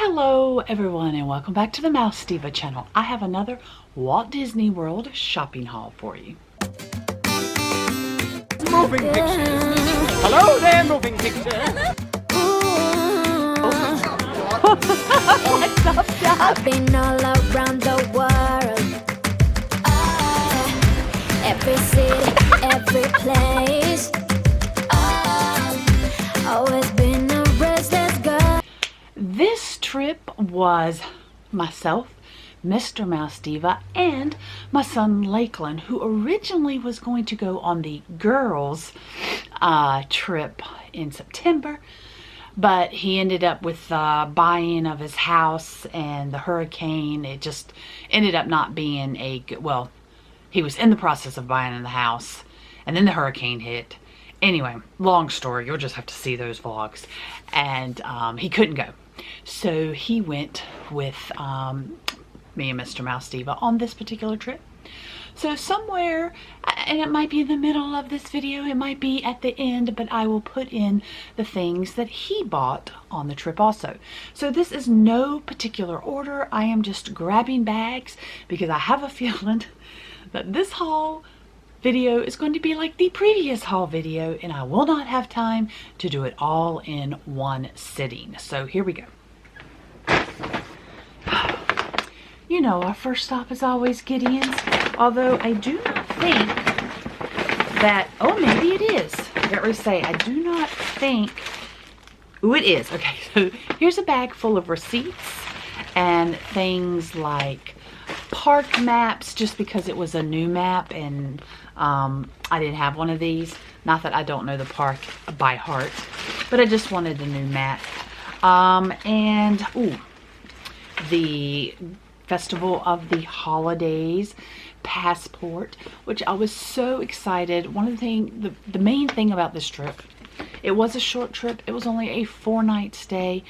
Hello everyone and welcome back to the Mouse Diva channel. I have another Walt Disney World shopping haul for you. Moving pictures. Hello there, moving pictures. What's up, Doc? I've been all around the world. Every city, every place. Always been a restless girl. This trip was myself, Mr. Mouse Diva, and my son Lakelyn, who originally was going to go on the girls' trip in September, but he ended up with the buying of his house and the hurricane. It just ended up not being a good, well, he was in the process of buying the house and then the hurricane hit. Anyway, long story, you'll just have to see those vlogs. And he couldn't go. So he went with me and Mr. Mouse Diva on this particular trip. So somewhere, and it might be in the middle of this video, it might be at the end, but I will put in the things that he bought on the trip also. So this is no particular order. I am just grabbing bags because I have a feeling that this haul video is going to be like the previous haul video and I will not have time to do it all in one sitting. So here we go. You know, our first stop is always Gideon's, although I do not think that, oh, maybe it is. I got to say, I do not think, oh, it is. Okay, so here's a bag full of receipts and things like park maps, just because it was a new map and I didn't have one of these. Not that I don't know the park by heart, but I just wanted a new map. And, ooh, the Festival of the Holidays passport, which I was so excited. One of the things, the main thing about this trip, it was a short trip. It was only a 4-night stay,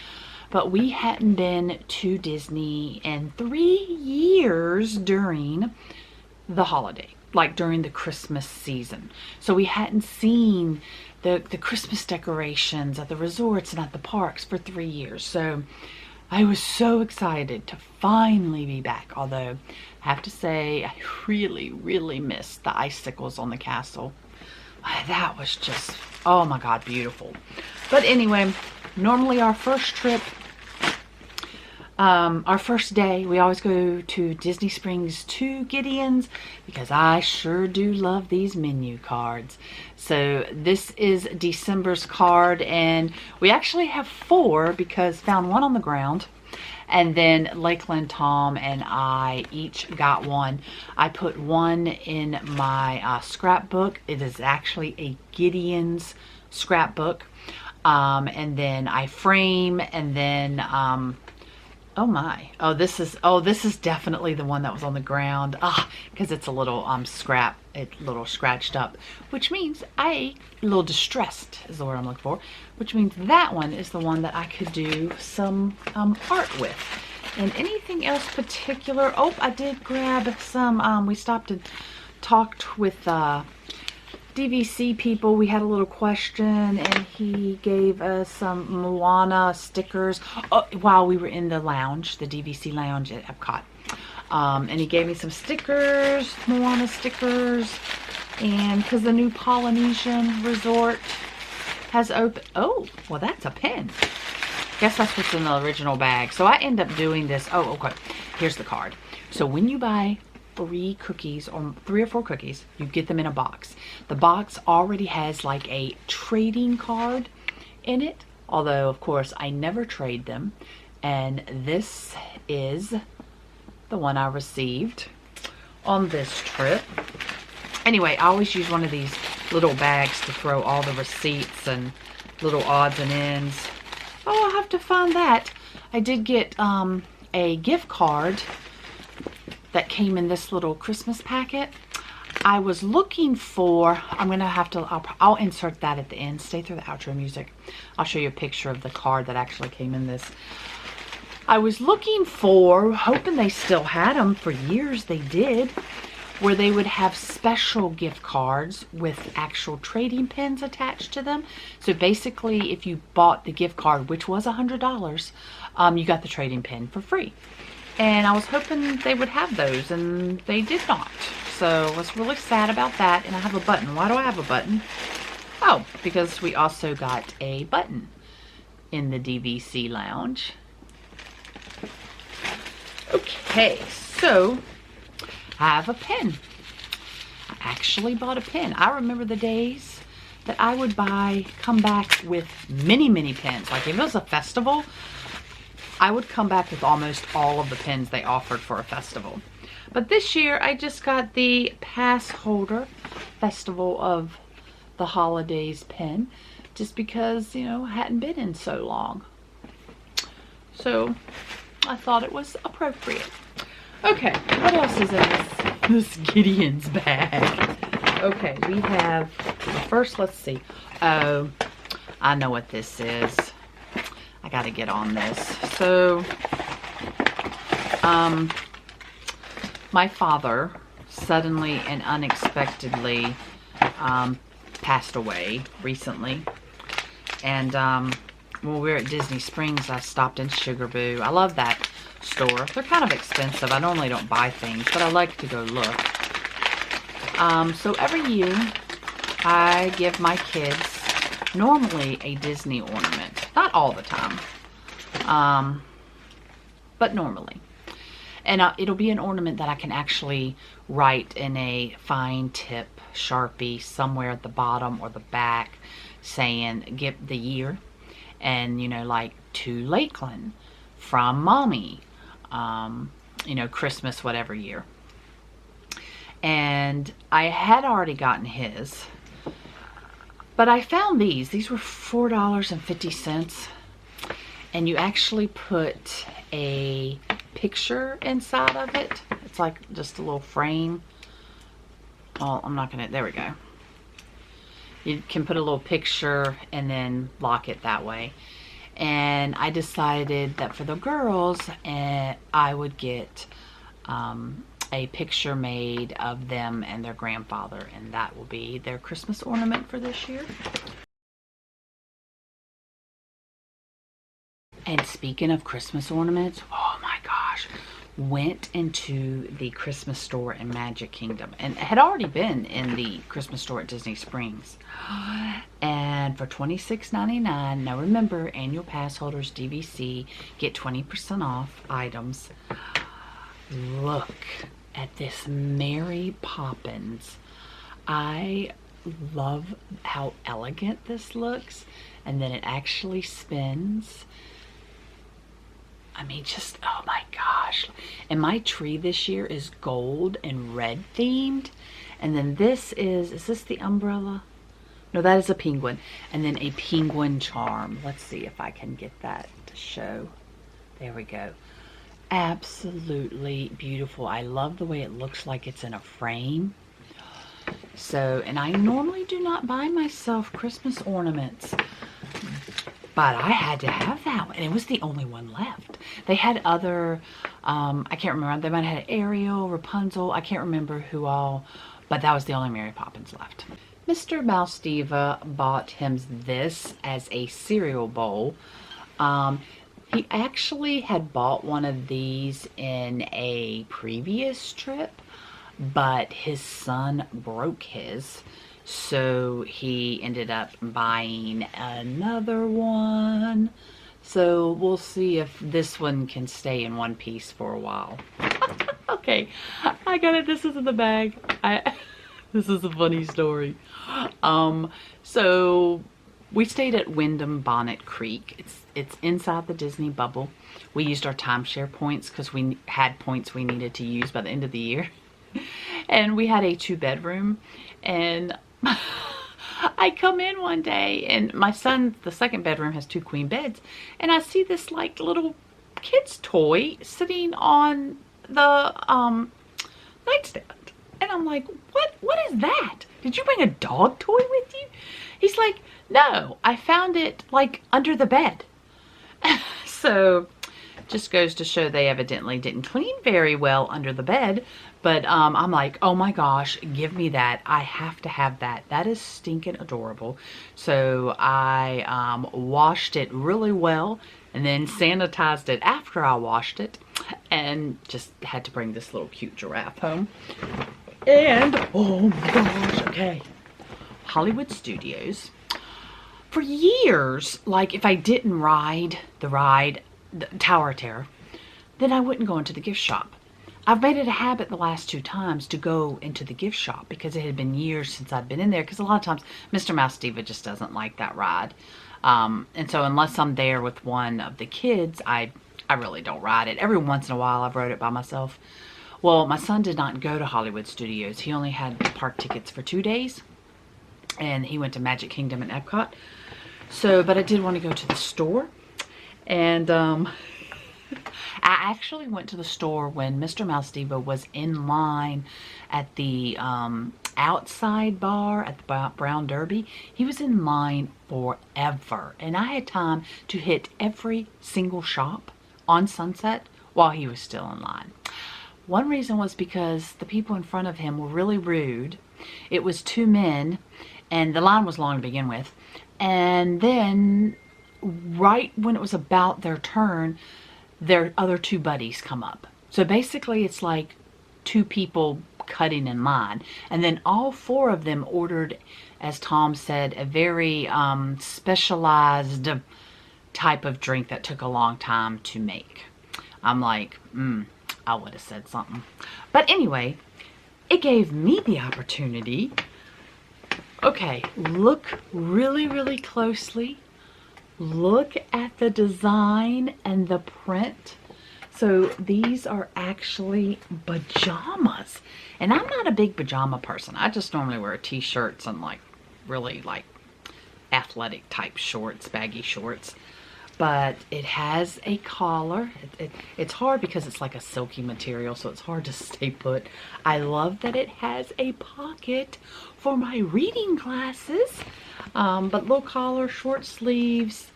but we hadn't been to Disney in 3 years during the holiday, like during the Christmas season. So we hadn't seen the Christmas decorations at the resorts and at the parks for 3 years. So I was so excited to finally be back, although I have to say I really missed the icicles on the castle. That was just, oh my God, beautiful. But anyway, normally our first trip, our first day, we always go to Disney Springs to Gideon's because I sure do love these menu cards. So this is December's card, and we actually have 4 because found one on the ground. And then Lakelyn, Tom, and I each got one. I put one in my scrapbook. It is actually a Gideon's scrapbook. And then I frame, and then oh my, this is definitely the one that was on the ground. Because it's a little little scratched up, which means a little distressed is the word I'm looking for, which means that one is the one that I could do some art with. And anything else particular? Oh, I did grab some, we stopped and talked with DVC people. We had a little question and he gave us some Moana stickers while we were in the lounge, the DVC lounge at Epcot. And he gave me some stickers, Moana stickers, and because the new Polynesian resort has opened. Oh, well, that's a pen. Guess that's what's in the original bag. So I end up doing this. Oh, okay. Here's the card. So when you buy 3 cookies or 3 or 4 cookies, you get them in a box. The box already has like a trading card in it, although of course I never trade them. And this is the one I received on this trip. Anyway, I always use one of these little bags to throw all the receipts and little odds and ends. Oh, I'll have to find that. I did get a gift card that came in this little Christmas packet. I was looking for, I'm gonna have to, I'll insert that at the end. Stay through the outro music. I'll show you a picture of the card that actually came in this. I was looking for, hoping they still had them. For years they did. where they would have special gift cards with actual trading pins attached to them. So basically, if you bought the gift card, which was $100, you got the trading pin for free. And I was hoping they would have those, and they did not. So I was really sad about that. And I have a button. Why do I have a button? Oh, because we also got a button in the DVC lounge. Okay, so I have a pen. I actually bought a pen. I remember the days that I would come back with many, many pens. Like if it was a festival, I would come back with almost all of the pens they offered for a festival. But this year, I just got the pass holder Festival of the Holidays pen, just because, you know, I hadn't been in so long. So I thought it was appropriate. Okay, what else is in this Gideon's bag? Okay, we have, first, let's see. Oh, I know what this is. I gotta get on this. So, my father suddenly and unexpectedly passed away recently. And when we were at Disney Springs, I stopped in Sugar Boo. I love that store. They're kind of expensive. I normally don't buy things, but I like to go look. So every year, I give my kids normally a Disney ornament. Not all the time, but normally. And it'll be an ornament that I can actually write in a fine tip Sharpie somewhere at the bottom or the back saying, give the year. And, you know, like, to Lakelyn, from Mommy, you know, Christmas, whatever year. And I had already gotten his, but I found these. These were $4.50. And you actually put a picture inside of it. It's like just a little frame. Oh, I'm not gonna, there we go. You can put a little picture and then lock it that way. And I decided that for the girls, I would get a picture made of them and their grandfather, and that will be their Christmas ornament for this year. And speaking of Christmas ornaments, oh my gosh, went into the Christmas store in Magic Kingdom and had already been in the Christmas store at Disney Springs. And for $26.99, now remember, annual pass holders DVC get 20% off items. Look at this Mary Poppins. I love how elegant this looks, and then it actually spins. I mean, just, oh my gosh. And my tree this year is gold and red themed. And then this is this the umbrella? No, that is a penguin. And then a penguin charm. Let's see if I can get that to show. There we go. Absolutely beautiful. I love the way it looks like it's in a frame. So, and I normally do not buy myself Christmas ornaments, but I had to have that one, and it was the only one left. They had other, I can't remember, they might have had Ariel, Rapunzel, I can't remember who all, but that was the only Mary Poppins left. Mr. Mouse Diva bought him this as a cereal bowl. He actually had bought one of these in a previous trip, but his son broke his. So he ended up buying another one. So we'll see if this one can stay in one piece for a while. Okay, I got it. This is in the bag. This is a funny story. So we stayed at Wyndham Bonnet Creek. It's inside the Disney bubble. We used our timeshare points because we had points we needed to use by the end of the year. And we had a 2-bedroom, and I come in one day, and my son, the second bedroom, has 2 queen beds, and I see this like little kid's toy sitting on the nightstand, and I'm like, what is that? Did you bring a dog toy with you? He's like, no, I found it like under the bed. So Just goes to show they evidently didn't clean very well under the bed. But I'm like, oh my gosh, give me that. I have to have that. That is stinking adorable. So I washed it really well and then sanitized it after I washed it. And just had to bring this little cute giraffe home. And, oh my gosh, okay. Hollywood Studios. For years, like if I didn't ride the Tower of Terror, then I wouldn't go into the gift shop. I've made it a habit the last 2 times to go into the gift shop because it had been years since I'd been in there, because a lot of times Mr. Mouse Diva just doesn't like that ride. And so unless I'm there with one of the kids, I really don't ride it. Every once in a while I've rode it by myself. Well, my son did not go to Hollywood Studios. He only had park tickets for 2 days. And he went to Magic Kingdom and Epcot. So, but I did want to go to the store. And I actually went to the store when Mr. Mouse Diva was in line at the outside bar at the Brown Derby. He was in line forever. And I had time to hit every single shop on Sunset while he was still in line. One reason was because the people in front of him were really rude. It was 2 men, and the line was long to begin with. And then right when it was about their turn, their other 2 buddies come up. So basically it's like 2 people cutting in line. And then all 4 of them ordered, as Tom said, a very specialized type of drink that took a long time to make. I'm like, I would have said something. But anyway, it gave me the opportunity. Okay, look really, really closely. Look at the design and the print. So these are actually pajamas. And I'm not a big pajama person. I just normally wear t-shirts and like really like athletic type shorts, baggy shorts. But it has a collar. It's hard because it's like a silky material, so it's hard to stay put. I love that it has a pocket for my reading glasses. But little collar, short sleeves.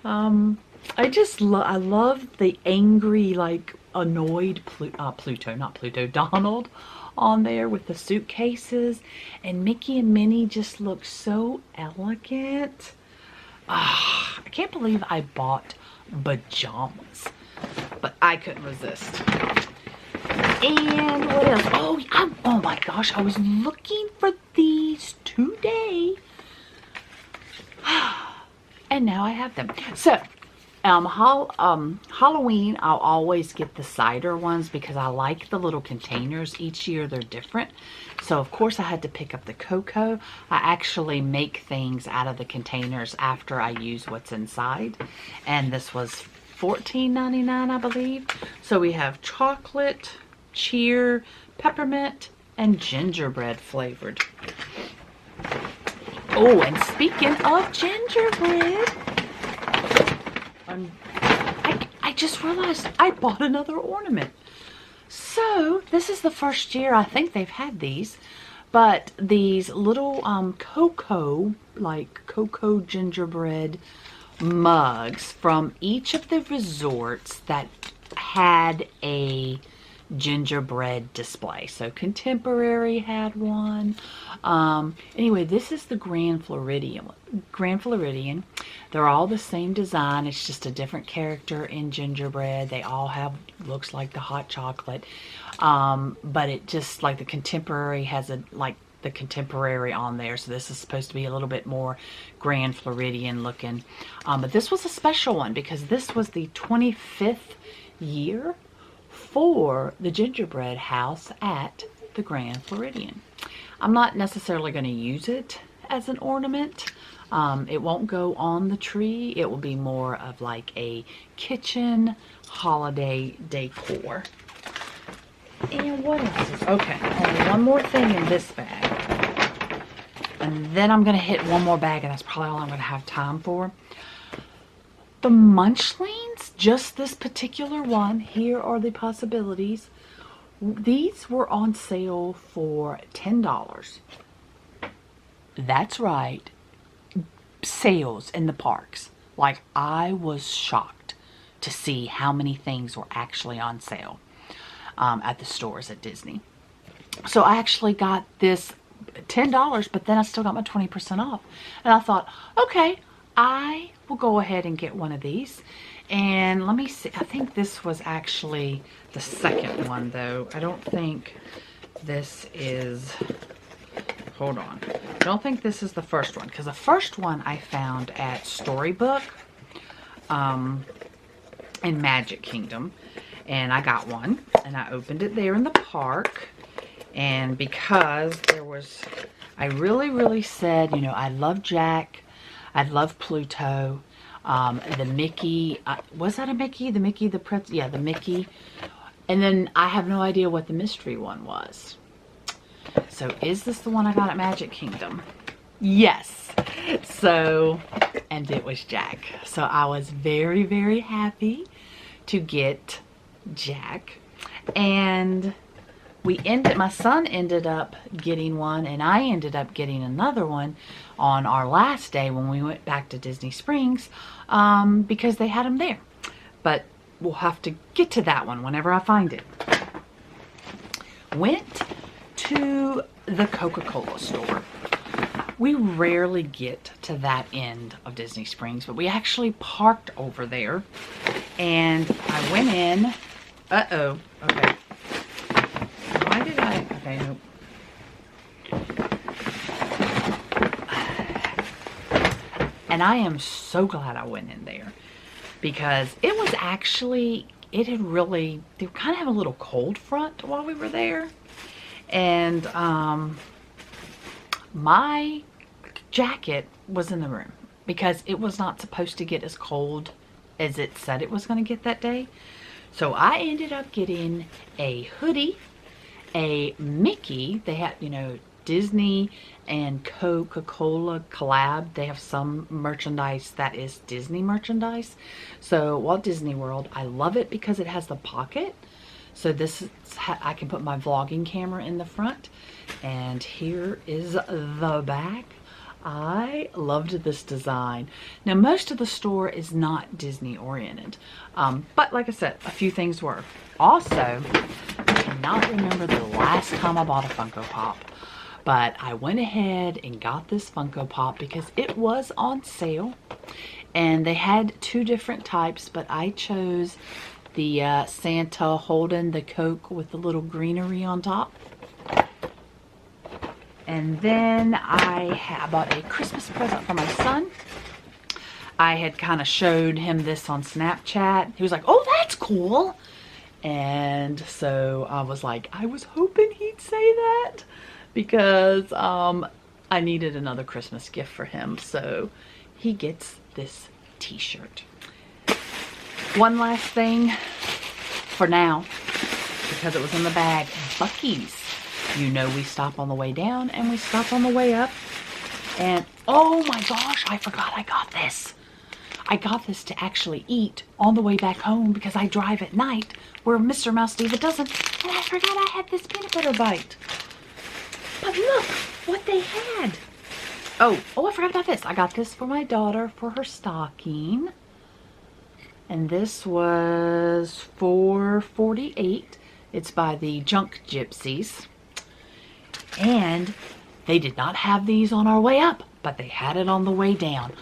I love the angry, like annoyed Donald on there with the suitcases. And Mickey and Minnie just look so elegant. I can't believe I bought pajamas, but I couldn't resist. And what else? Oh my gosh, I was looking for these today. And now I have them. So, Halloween, I'll always get the cider ones because I like the little containers. Each year they're different. So, of course, I had to pick up the cocoa. I actually make things out of the containers after I use what's inside. And this was $14.99, I believe. So, we have chocolate, cheer, peppermint, and gingerbread flavored. Oh, and speaking of gingerbread, I just realized I bought another ornament. So, this is the first year I think they've had these. But these little cocoa gingerbread mugs from each of the resorts that had a gingerbread display. So Contemporary had one. Anyway, this is the Grand Floridian. They're all the same design. It's just a different character in gingerbread. They all have, looks like the hot chocolate. But it just, like the Contemporary has the Contemporary on there. So this is supposed to be a little bit more Grand Floridian looking. But this was a special one because this was the 25th year for the gingerbread house at the Grand Floridian. I'm not necessarily going to use it as an ornament. It won't go on the tree. It will be more of like a kitchen holiday decor. And what else is, okay, only one more thing in this bag. And then I'm going to hit one more bag, and that's probably all I'm going to have time for. The Munchlings, just this particular one, here are the possibilities. These were on sale for $10. That's right. Sales in the parks. Like, I was shocked. to see how many things were actually on sale at the stores at Disney. So I actually got this $10, but then I still got my 20% off. And I thought, okay, I will go ahead and get one of these. And let me see, I think this was actually the second one though. I don't think this is, hold on. I don't think this is the first one, because the first one I found at Storybook in Magic Kingdom. And I got one, and I opened it there in the park. And because there was, I really said, you know, I love Jack, I love Pluto, the Mickey, was that a Mickey? The Mickey, the Prince, yeah, the Mickey. And then I have no idea what the mystery one was. So is this the one I got at Magic Kingdom? Yes. So, and it was Jack. So I was very happy to get Jack. And my son ended up getting one, and I ended up getting another one on our last day when we went back to Disney Springs, because they had them there. But we'll have to get to that one whenever I find it. Went to the Coca-Cola store. We rarely get to that end of Disney Springs, but we actually parked over there, and I went in. Uh-oh, okay. Why did I, okay, nope. And I am so glad I went in there, because it was actually, it had really, they were kind of having a little cold front while we were there. And my jacket was in the room because it was not supposed to get as cold as it said it was going to get that day. So I ended up getting a hoodie, a Mickey. They had, you know, Disney and Coca-Cola collab. They have some merchandise that is Disney merchandise. So Walt Disney World, I love it because it has the pocket. So this is, I can put my vlogging camera in the front. And here is the back. I loved this design. Now, most of the store is not Disney oriented, but like I said, a few things were. Also, I cannot remember the last time I bought a Funko Pop, but I went ahead and got this Funko Pop because it was on sale, and they had two different types, but I chose the Santa holding the Coke with the little greenery on top. And then I bought a Christmas present for my son. I had kind of showed him this on Snapchat. He was like, oh, that's cool. And so I was like, I was hoping he'd say that, because I needed another Christmas gift for him. So he gets this t-shirt. One last thing for now, because it was in the bag, Buc-ee's. You know, we stop on the way down and we stop on the way up. And oh my gosh, I forgot I got this. I got this to actually eat on the way back home because I drive at night where Mr. Mouse Diva doesn't. And I forgot I had this peanut butter bite. But look what they had. Oh, I forgot about this. I got this for my daughter for her stocking. And this was $4.48. It's by the Junk Gypsies. And they did not have these on our way up, but they had it on the way down.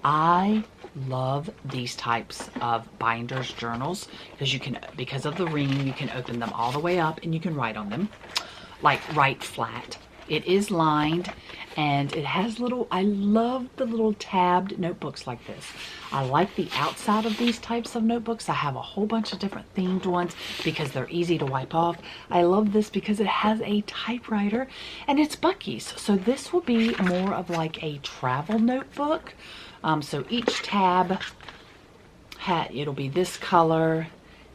I love these types of binders, journals, because you can, because of the ring, you can open them all the way up and you can write on them, like write flat. It is lined, and it has little, I love the little tabbed notebooks like this. I like the outside of these types of notebooks. I have a whole bunch of different themed ones because they're easy to wipe off. I love this because it has a typewriter, and it's Buc-ee's. So this will be more of like a travel notebook. So each tab, it'll be this color.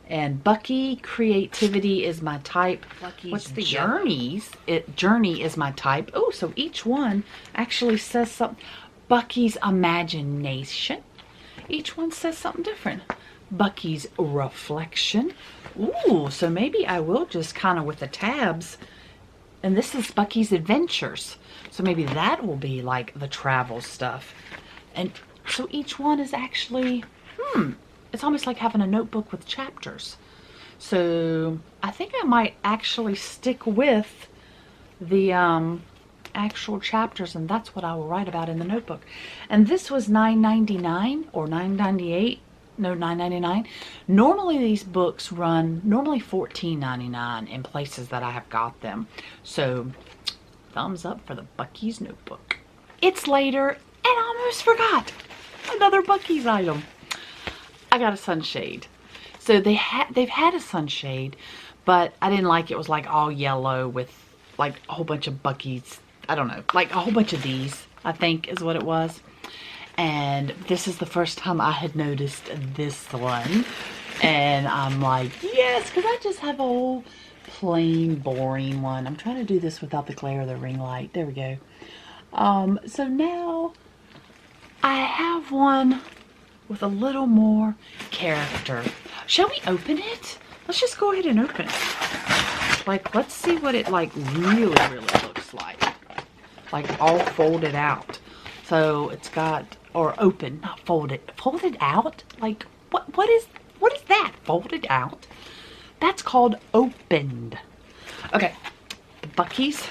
And Buc-ee Creativity is my type. What's the Journeys? Journey is my type. Oh, so each one actually says something. Buc-ee's Imagination. Each one says something different. Buc-ee's Reflection. Ooh, so maybe I will just kind of with the tabs. And this is Buc-ee's Adventures. So maybe that will be like the travel stuff. And so each one is actually, it's almost like having a notebook with chapters. So I think I might actually stick with the actual chapters, and that's what I will write about in the notebook. And this was $9.99 or $9.98. No, $9.99. Normally these books run $14.99 in places that I have got them. So thumbs up for the Buc-ee's notebook. It's later and I almost forgot another Buc-ee's item. I got a sunshade. So they've had a sunshade, but I didn't like it. It was like all yellow with like a whole bunch of Buc-ee's. I don't know, like a whole bunch of these, I think is what it was. And this is the first time I had noticed this one. And I'm like, yes, because I just have a whole plain, boring one. I'm trying to do this without the glare of the ring light. There we go. So now I have one with a little more character. Shall we open it? Let's just go ahead and open it. Like, let's see what it like really looks like. Like all folded out. So it's got, or open, not folded. Folded out? Like, what is that? Folded out? That's called opened. Okay, the Buc-ee's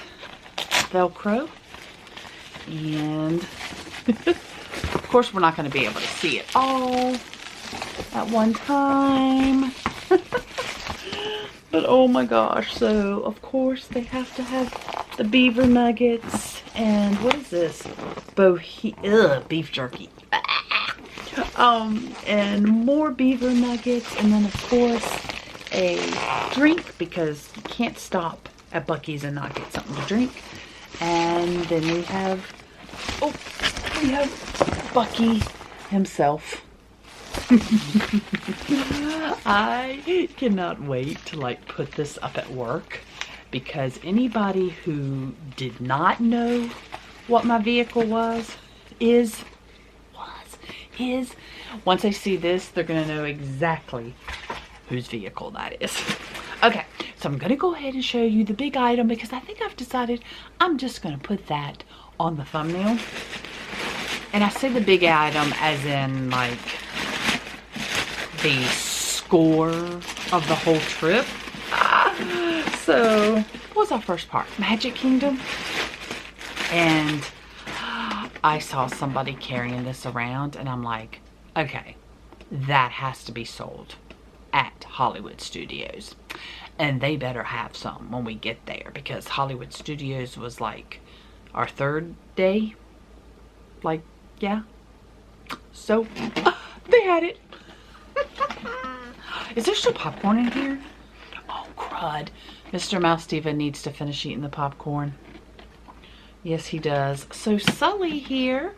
Velcro. And of course we're not going to be able to see it all at one time. But oh my gosh, so of course they have to have the beaver nuggets. And what is this? Beef jerky. And more beaver nuggets. And then of course a drink, because you can't stop at Buc-ee's and not get something to drink. And then we have Buc-ee himself. I cannot wait to like put this up at work, because anybody who did not know what my vehicle was, once they see this, they're gonna know exactly whose vehicle that is. Okay, so I'm gonna go ahead and show you the big item, because I think I've decided I'm just gonna put that on the thumbnail. And I say the big item as in like the score of the whole trip. So what was our first part? Magic Kingdom. And I saw somebody carrying this around and I'm like, okay, that has to be sold at Hollywood Studios. And they better have some when we get there, because Hollywood Studios was like our third day. Like, yeah. So they had it. Is there still popcorn in here? Oh, crud. Mr. Mouse Diva needs to finish eating the popcorn. Yes, he does. So Sully here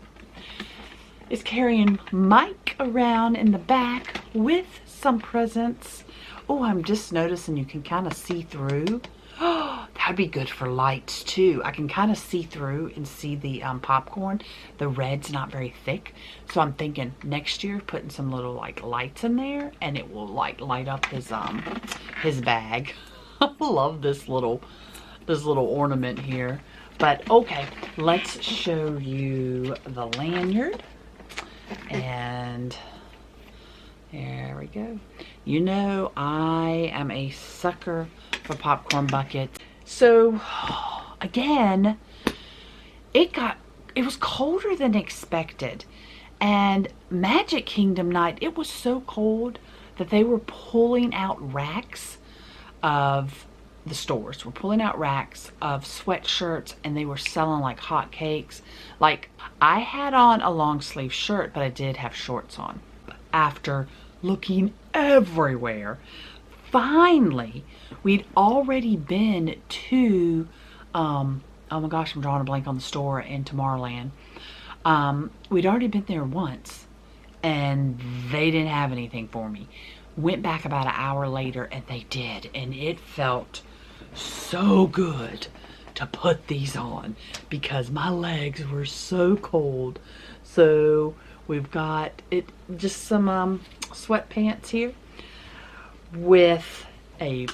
is carrying Mike around in the back with some presents. Oh, I'm just noticing you can kind of see through. Oh, that'd be good for lights too. I can kind of see through and see the popcorn. The red's not very thick. So I'm thinking next year putting some little like lights in there, and it will like light up his bag. I love this little ornament here. But okay, let's show you the lanyard. And there we go. You know, I am a sucker for popcorn buckets. So again, it was colder than expected. And Magic Kingdom night, it was so cold that they were pulling out racks of the stores. Were pulling out racks of sweatshirts, and they were selling like hotcakes. Like, I had on a long sleeve shirt, but I did have shorts on. After looking everywhere, finally, we'd already been to, oh my gosh, I'm drawing a blank on the store in Tomorrowland. We'd already been there once, and they didn't have anything for me. Went back about an hour later, and they did, and it felt so good to put these on because my legs were so cold. So we've got it, just some sweatpants here with a,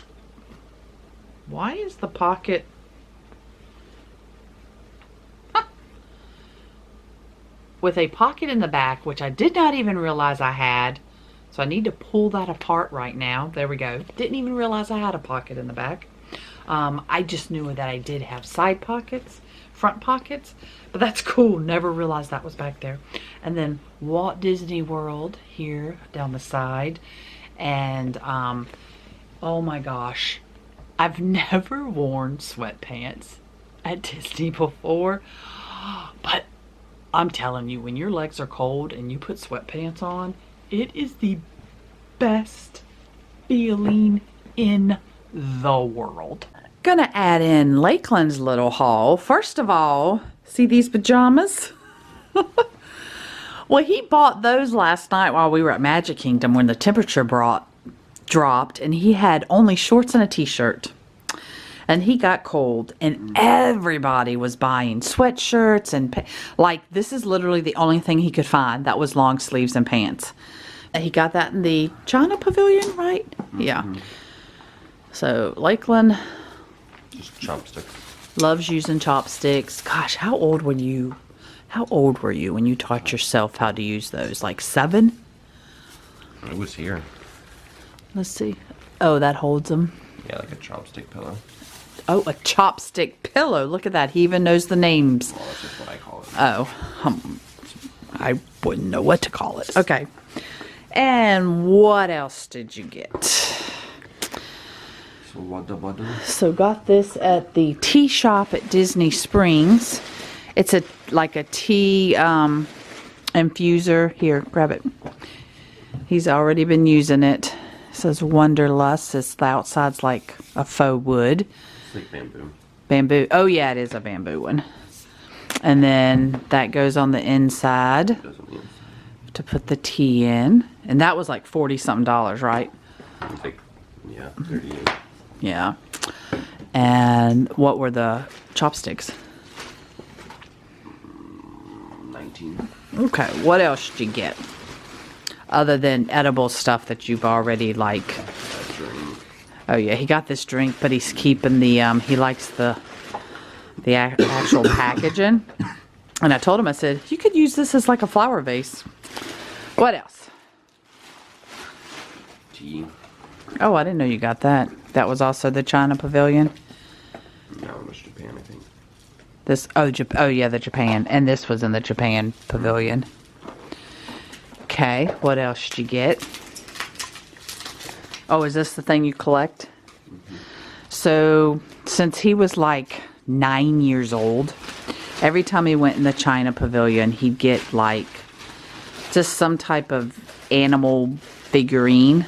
why is the pocket, with a pocket in the back, which I did not even realize I had. So I need to pull that apart right now. There we go. Didn't even realize I had a pocket in the back. I just knew that I did have side pockets, front pockets, but that's cool. Never realized that was back there. And then Walt Disney World here down the side. And oh my gosh, I've never worn sweatpants at Disney before, but I'm telling you, when your legs are cold and you put sweatpants on, it is the best feeling in the world. Gonna add in Lakelyn's little haul. First of all, see these pajamas? Well, he bought those last night while we were at Magic Kingdom when the temperature dropped, and he had only shorts and a t-shirt. And he got cold, and everybody was buying sweatshirts and like, this is literally the only thing he could find that was long sleeves and pants. And he got that in the China Pavilion, right? Yeah. So Lakelyn Just chopstick. loves using chopsticks. Gosh, how old were you? How old were you when you taught yourself how to use those? Like 7? It was here. Let's see. Oh, that holds them. Yeah, like a chopstick pillow. Oh, a chopstick pillow. Look at that. He even knows the names. Well, that's just what I call it. Oh, I wouldn't know what to call it. Okay. And what else did you get? So what the So got this at the tea shop at Disney Springs. It's like a tea infuser. Here, grab it. He's already been using it. It says Wonderlust. It's the outside's like a faux wood. It's like bamboo. Bamboo. Oh yeah, it is a bamboo one. And then that goes on the inside Goes on the inside. to put the tea in. And that was like $40-something, right? It's like, yeah, 38. Yeah. And what were the chopsticks? 19. Okay, what else did you get? Other than edible stuff that you've already like. A drink. Oh yeah, he got this drink, but he's keeping the, he likes the actual packaging. And I told him, I said, you could use this as like a flower vase. What else? Tea. Oh, I didn't know you got that. That was also the China Pavilion. No, it was Japan, I think. This, oh yeah, the Japan. And this was in the Japan Pavilion. Okay, what else did you get? Oh, is this the thing you collect? Mm-hmm. So, since he was like 9 years old, every time he went in the China Pavilion, he'd get like just some type of animal figurine.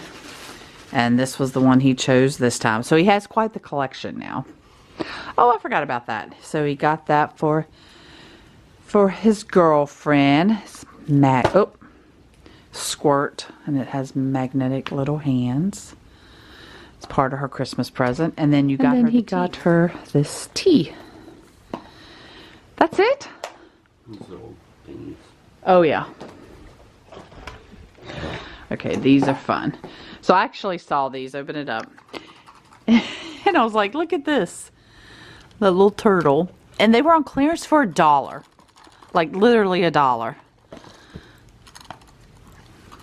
And this was the one he chose this time. So he has quite the collection now. Oh, I forgot about that. So he got that for his girlfriend. It's Squirt, and it has magnetic little hands. It's part of her Christmas present. And then he got her this tea. That's it? These little thingies. Oh yeah. Okay, these are fun. So I actually saw these, open it up. And I was like, look at this. The little turtle. And they were on clearance for $1. Like literally $1.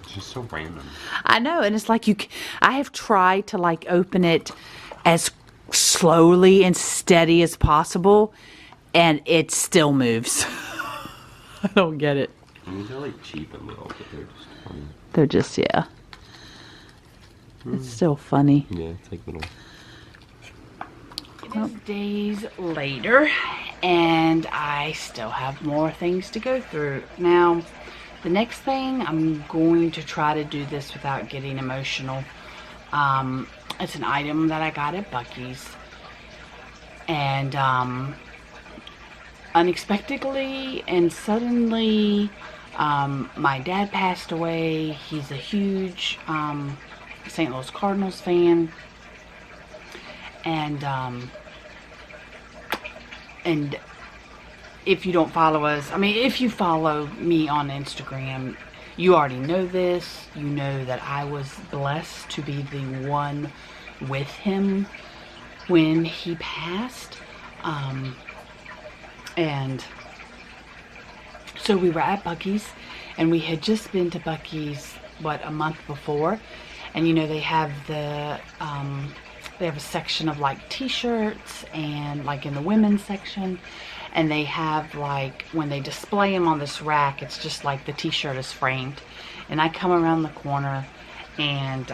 It's just so random. I know, and it's like I have tried to like open it as slowly and steady as possible, and it still moves. I don't get it. I mean, they're like cheap and little, but they're just funny. They're just, yeah. It's still funny. Yeah, it's like little. It is days later, and I still have more things to go through. Now, the next thing, I'm going to try to do this without getting emotional. It's an item that I got at Buc-ee's. And unexpectedly and suddenly, my dad passed away. He's a huge St. Louis Cardinals fan. And if you don't follow us, I mean, if you follow me on Instagram, you already know this. You know that I was blessed to be the one with him when he passed. And so we were at Buc-ee's, and we had just been to Buc-ee's a month before. And you know, they have a section of like t-shirts, and like in the women's section, and they have like, when they display them on this rack, it's just like the t-shirt is framed. And I come around the corner, and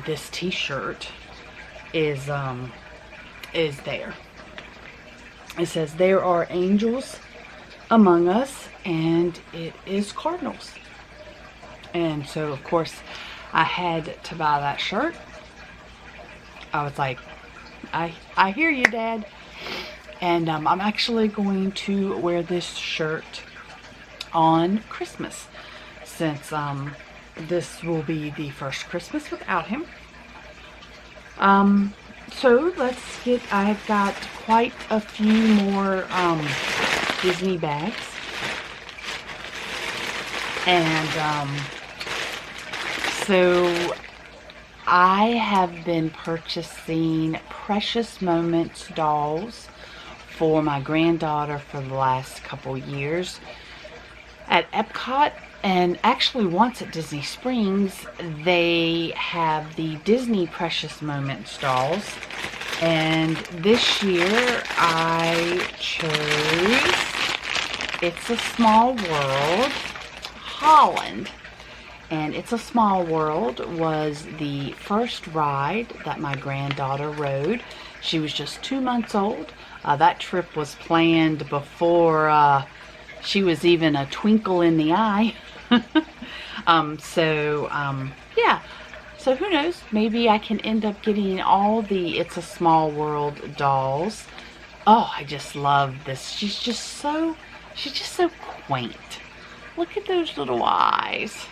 this t-shirt is there. It says, "There are angels among us," and it is cardinals. And so of course I had to buy that shirt. I was like, I hear you, Dad. And I'm actually going to wear this shirt on Christmas, since this will be the first Christmas without him. So let's get, I've got quite a few more Disney bags. And so I have been purchasing Precious Moments dolls for my granddaughter for the last couple years at Epcot, and actually once at Disney Springs. They have the Disney Precious Moments dolls, and this year I chose It's a Small World Holland. And It's a Small World was the first ride that my granddaughter rode. She was just 2 months old. That trip was planned before she was even a twinkle in the eye. Yeah. So who knows? Maybe I can end up getting all the It's a Small World dolls. Oh, I just love this. She's just so quaint. Look at those little eyes.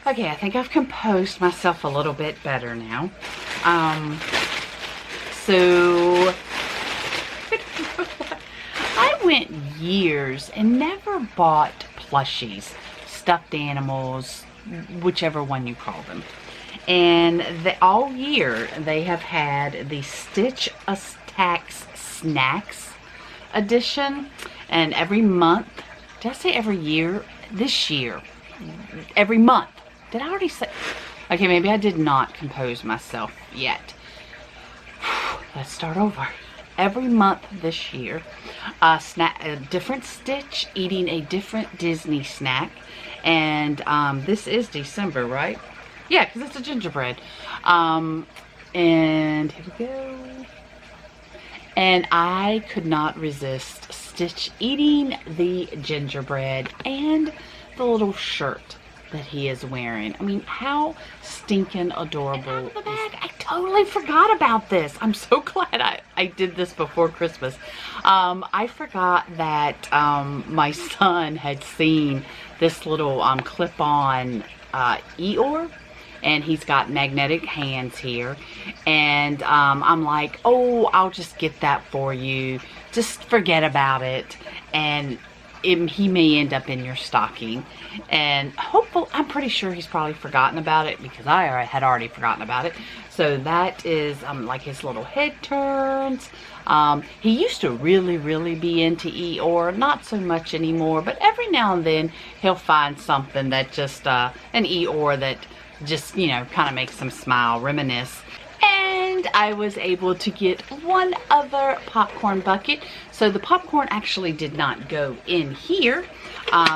Okay, I think I've composed myself a little bit better now. So I went years and never bought plushies, stuffed animals, whichever one you call them. And all year they have had the Stitch Attacks Snacks edition. And every month, did I say every year? This year, every month. Did I already say? Okay, maybe I did not compose myself yet. Let's start over. Every month this year, a different Stitch eating a different Disney snack. And this is December, right? Yeah, because it's a gingerbread. And here we go. And I could not resist Stitch eating the gingerbread and the little shirt that he is wearing. I mean, how stinking adorable. The bag, I totally forgot about this. I'm so glad I did this before Christmas. I forgot that my son had seen this little clip-on Eeyore, and he's got magnetic hands here. And I'm like, oh, I'll just get that for you. Just forget about it. And he may end up in your stocking. And hopefully, I'm pretty sure he's probably forgotten about it, because I had already forgotten about it. So that is like his little head turns. He used to really be into Eeyore, not so much anymore, but every now and then he'll find something that just an Eeyore that just, you know, kind of makes him smile, reminisce. And I was able to get one other popcorn bucket. So the popcorn actually did not go in here.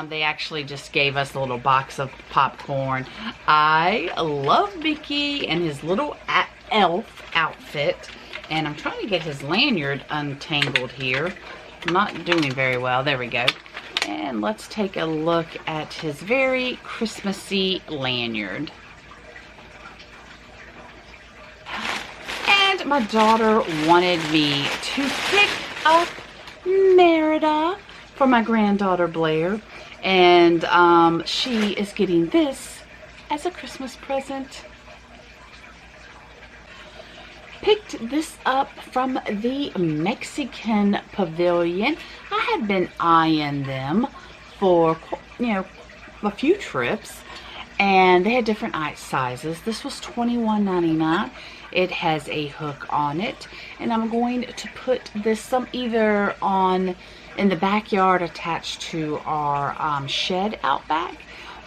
They actually just gave us a little box of popcorn. I love Mickey and his little elf outfit. And I'm trying to get his lanyard untangled here. I'm not doing very well. There we go. And let's take a look at his very Christmassy lanyard. And my daughter wanted me to pick up Merida for my granddaughter Blair. And she is getting this as a Christmas present. Picked this up from the Mexican Pavilion. I had been eyeing them for, you know, a few trips, and they had different sizes. This was $21.99. It has a hook on it, and I'm going to put this either on in the backyard attached to our shed out back.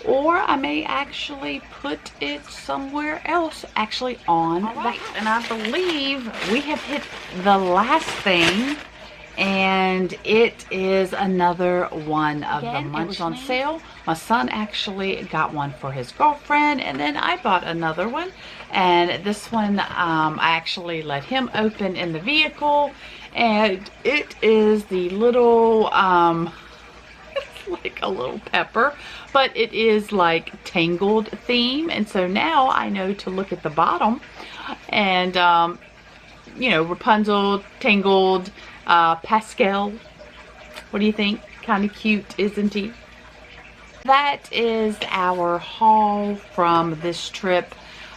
Or I may actually put it somewhere else, actually on the house. And I believe we have hit the last thing, and it is another one of the months on sale. My son actually got one for his girlfriend, and then I bought another one. And this one I actually let him open in the vehicle, and it is the little like a little pepper, but it is like tangled theme. And so now I know to look at the bottom, and you know, Rapunzel, tangled, Pascal. What do you think? Kind of cute, isn't he? That is our haul from this trip.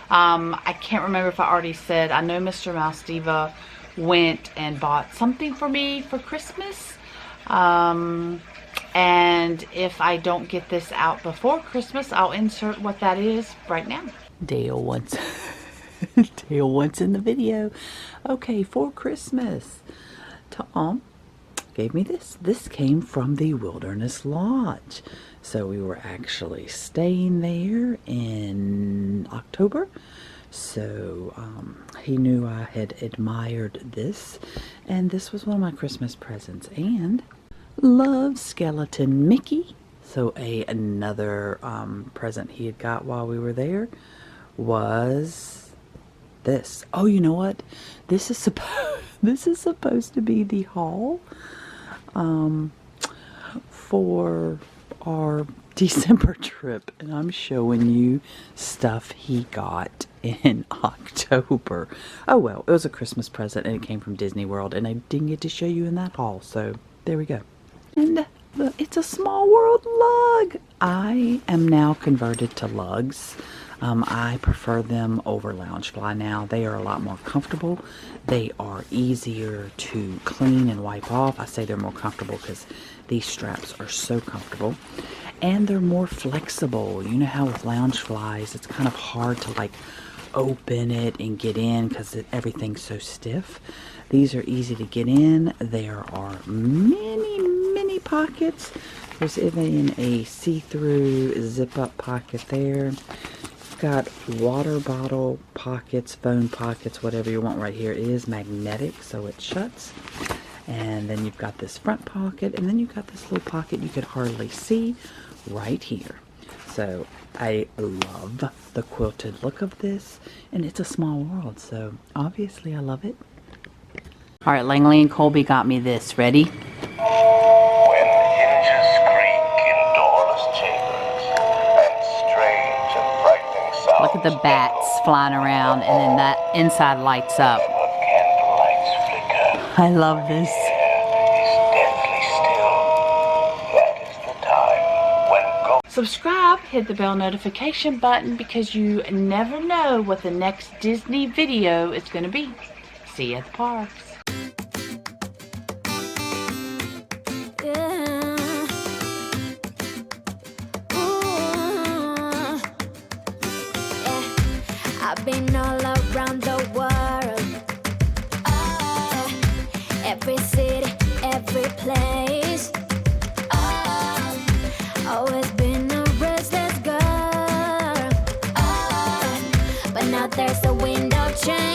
I can't remember if I already said, I know Mr. Mouse Diva went and bought something for me for Christmas. And if I don't get this out before Christmas, I'll insert what that is right now. Dale wants in the video. Okay, for Christmas, Tom gave me this. This came from the Wilderness Lodge. So we were actually staying there in October. So he knew I had admired this. And this was one of my Christmas presents. And love skeleton Mickey. So another present he had got while we were there was this. Oh, you know what? This is supposed to be the haul for our December trip, and I'm showing you stuff he got in October. Oh well, it was a Christmas present and it came from Disney World, and I didn't get to show you in that haul, so there we go. And it's a Small World lug. I am now converted to lugs. I prefer them over Loungefly now. They are a lot more comfortable. They are easier to clean and wipe off. I say they're more comfortable because these straps are so comfortable. And they're more flexible. You know how with Loungeflies, it's kind of hard to like open it and get in because everything's so stiff. These are easy to get in. There are many pockets. There's even a see-through zip-up pocket there. Got water bottle pockets, phone pockets, whatever you want right here. It is magnetic, so it shuts. And then you've got this front pocket, and then you've got this little pocket you could hardly see right here. So I love the quilted look of this, and it's a Small World, so obviously I love it. All right, Langley and Colby got me this. Ready? Look at the bats flying around, and then that inside lights up. I love this. Subscribe, hit the bell notification button, because you never know what the next Disney video is going to be. See you at the parks. I've been all around the world, every city, every place. Always been a restless girl, but now there's a wind of change.